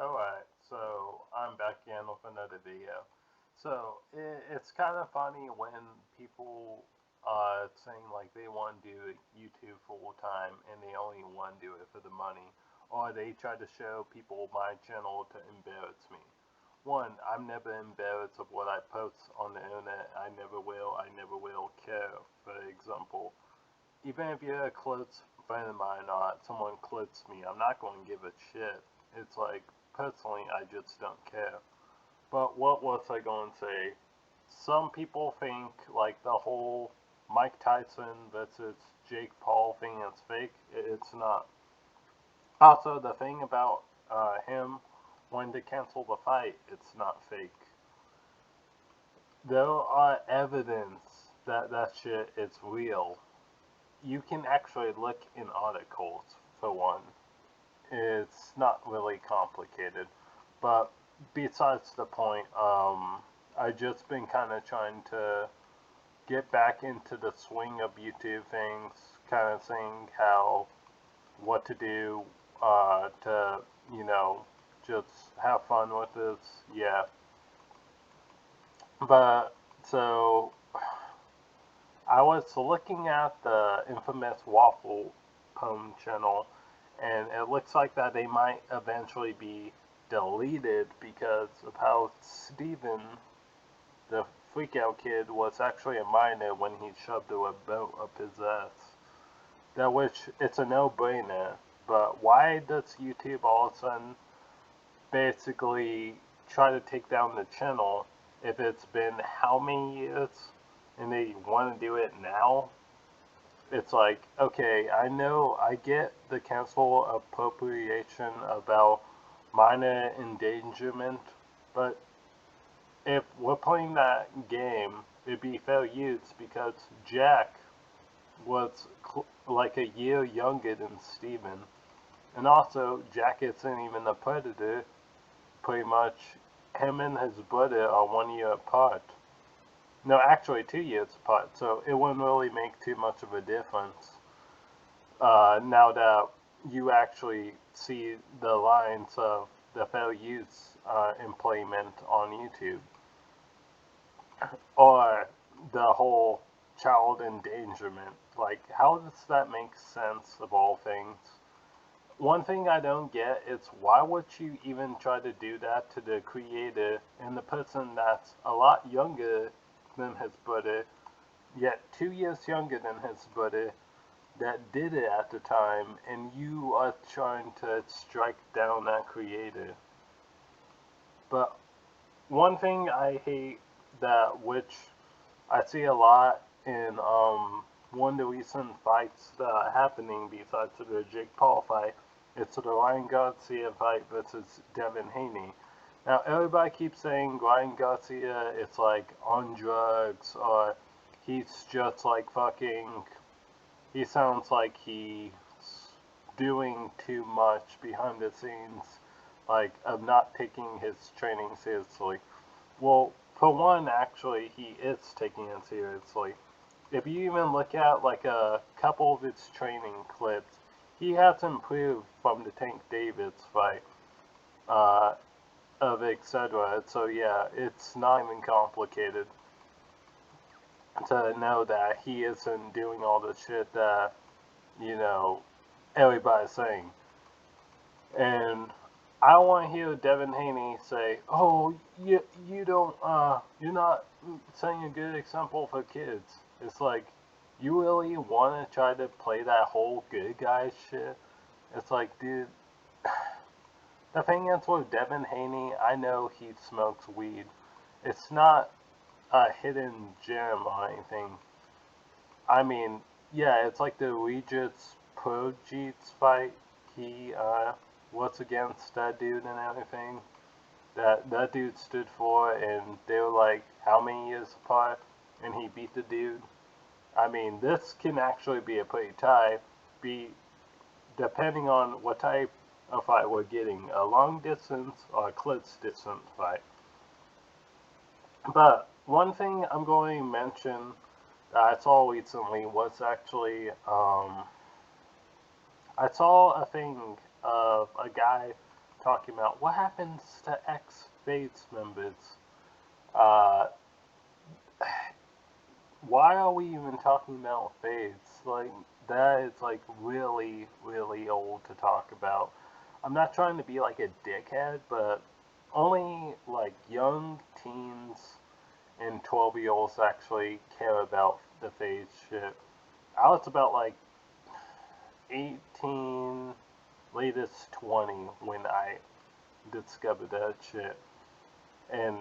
Alright, so I'm back again with another video. So it's kind of funny when people are saying like they want to do YouTube full time and they only want to do it for the money, or they try to show people my channel to embarrass me. One, I'm never embarrassed of what I post on the internet. I never will care. For example, even if you're a close friend of mine or someone close to me, I'm not going to give a shit. It's like, personally, I just don't care. But what was I going to say? Some people think like the whole Mike Tyson versus Jake Paul thing is fake. It's not. Also, the thing about him wanting to cancel the fight, it's not fake. There are evidence that that shit is real. You can actually look in articles, for one. It's not really complicated. But besides the point, I just been kind of trying to get back into the swing of YouTube things, kind of seeing how, what to do, to, you know, just have fun with this. Yeah. But, so, I was looking at the infamous Waffle Poem channel, and it looks like that they might eventually be deleted because of how Steven, the freakout kid, was actually a minor when he shoved a boat up his ass. That which it's a no-brainer, but why does YouTube all of a sudden basically try to take down the channel if it's been how many years and they want to do it now? It's like, okay, I know I get the cancel appropriation about minor endangerment, but if we're playing that game, it'd be fair use because Jack was like a year younger than Steven. And also, Jack isn't even a predator. Pretty much, him and his brother are 1 year apart. No, actually 2 years apart, so it wouldn't really make too much of a difference. Now that you actually see the lines of the fair use employment on YouTube, or the whole child endangerment. Like, how does that make sense of all things? One thing I don't get is why would you even try to do that to the creator and the person that's a lot younger than his brother, yet 2 years younger than his brother, that did it at the time, and you are trying to strike down that creator. But one thing I hate that which I see a lot in one of the recent fights that are happening besides the Jake Paul fight, it's the Ryan Garcia fight versus Devin Haney. Now everybody keeps saying Ryan Garcia is like on drugs or he's just like fucking. He sounds like he's doing too much behind the scenes, like of not taking his training seriously. Well, for one, actually, he is taking it seriously. If you even look at like a couple of his training clips, he has improved from the Tank Davis fight, uh, of etc. So yeah, it's not even complicated to know that he isn't doing all the shit that you know everybody's saying. And I want to hear Devin Haney say, "Oh, you don't, you're not setting a good example for kids." It's like, you really want to try to play that whole good guy shit? It's like, dude, the thing is with Devin Haney, I know he smokes weed. It's not a hidden gem or anything. I mean, yeah, it's like the Regis Pro Jeets fight. He was against that dude and everything. That dude stood for, and they were like how many years apart, and he beat the dude. I mean, this can actually be a pretty tie, be depending on what type of fight we're getting, a long distance or a close distance fight. But one thing I'm going to mention that I saw recently was actually I saw a thing of a guy talking about what happens to ex-Fades members. Uh, why are we even talking about Fades? Like, that is like really, really old to talk about. I'm not trying to be like a dickhead, but only like young teens and 12-year-olds actually care about the Fades shit. I was about like 18, latest 20 when I discovered that shit. And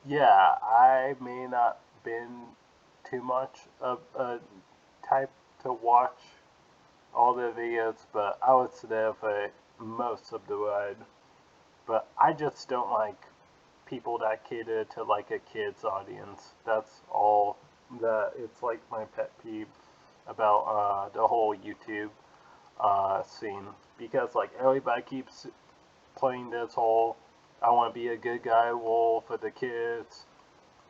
yeah, I may not been too much of a type to watch all the videos, but I was there for most of the ride. But I just don't like people that cater to like a kid's audience. That's all that it's like my pet peeve about the whole YouTube scene, because like everybody keeps playing this whole I want to be a good guy role for the kids.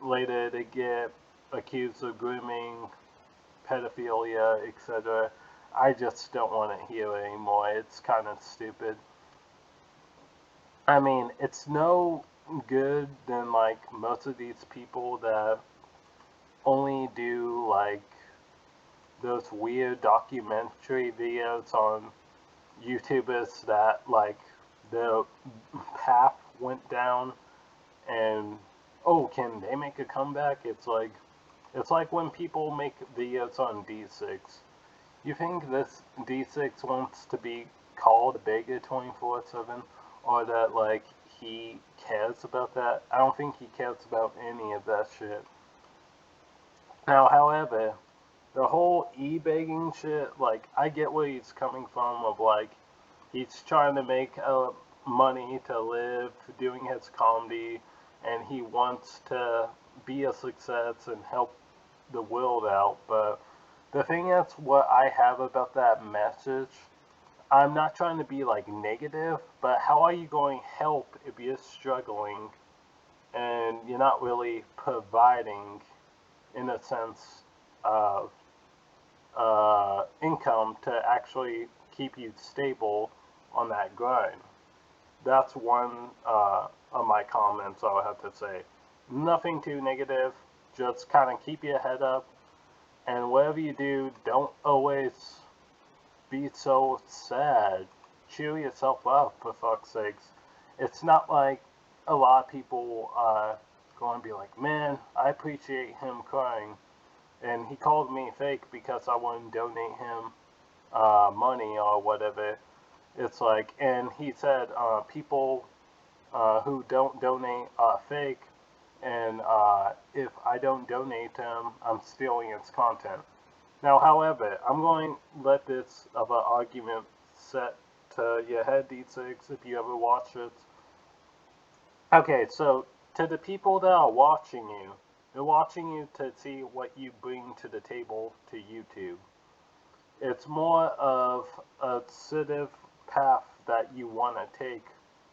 Later they get accused of grooming, pedophilia, etc. I just don't want to hear it anymore. It's kind of stupid. I mean, it's no good than like most of these people that only do like those weird documentary videos on YouTubers that like their path went down and oh, can they make a comeback? It's like when people make videos on D6. You think this D6 wants to be called Bega 24/7, or that like he cares about that? I don't think he cares about any of that shit. Now, however, the whole e-begging shit, like I get where he's coming from. Of like he's trying to make money to live doing his comedy, and he wants to be a success and help the world out. But the thing is, what I have about that message, I'm not trying to be like negative, but how are you going to help if you're struggling and you're not really providing, in a sense, of income to actually keep you stable on that grind? That's one of my comments I would have to say. Nothing too negative, just kind of keep your head up, and whatever you do, don't always be so sad. Cheer yourself up, for fuck's sakes. It's not like a lot of people are going to be like, man, I appreciate him crying, and he called me fake because I wouldn't donate him money or whatever. It's like, and he said people who don't donate are fake, and if I don't donate to him, I'm stealing his content. Now, however, I'm going to let this of an argument set to your head, D6, if you ever watch it. Okay, so to the people that are watching you, they're watching you to see what you bring to the table to YouTube. It's more of a assertive path that you want to take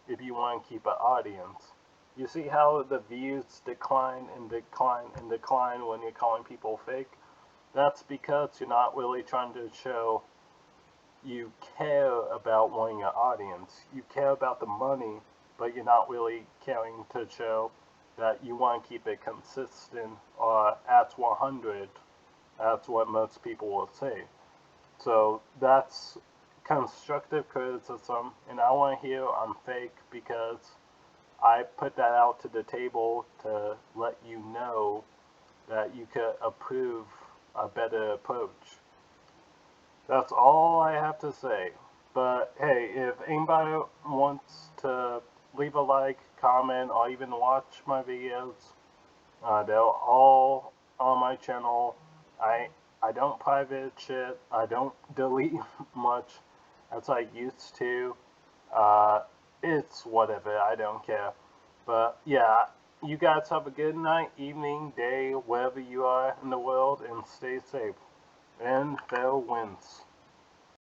if you want to keep an audience. You see how the views decline and decline and decline when you're calling people fake? That's because you're not really trying to show you care about wanting an audience. You care about the money, but you're not really caring to show that you want to keep it consistent or at 100. That's what most people will say. So that's constructive criticism, and I want to hear I'm fake because I put that out to the table to let you know that you could approve a better approach. That's all I have to say. But hey, if anybody wants to leave a like, comment, or even watch my videos, they're all on my channel. I don't private shit. I don't delete much as I used to. Uh, it's whatever. I don't care. But yeah, you guys have a good night, evening, day, wherever you are in the world, and stay safe. And fair winds.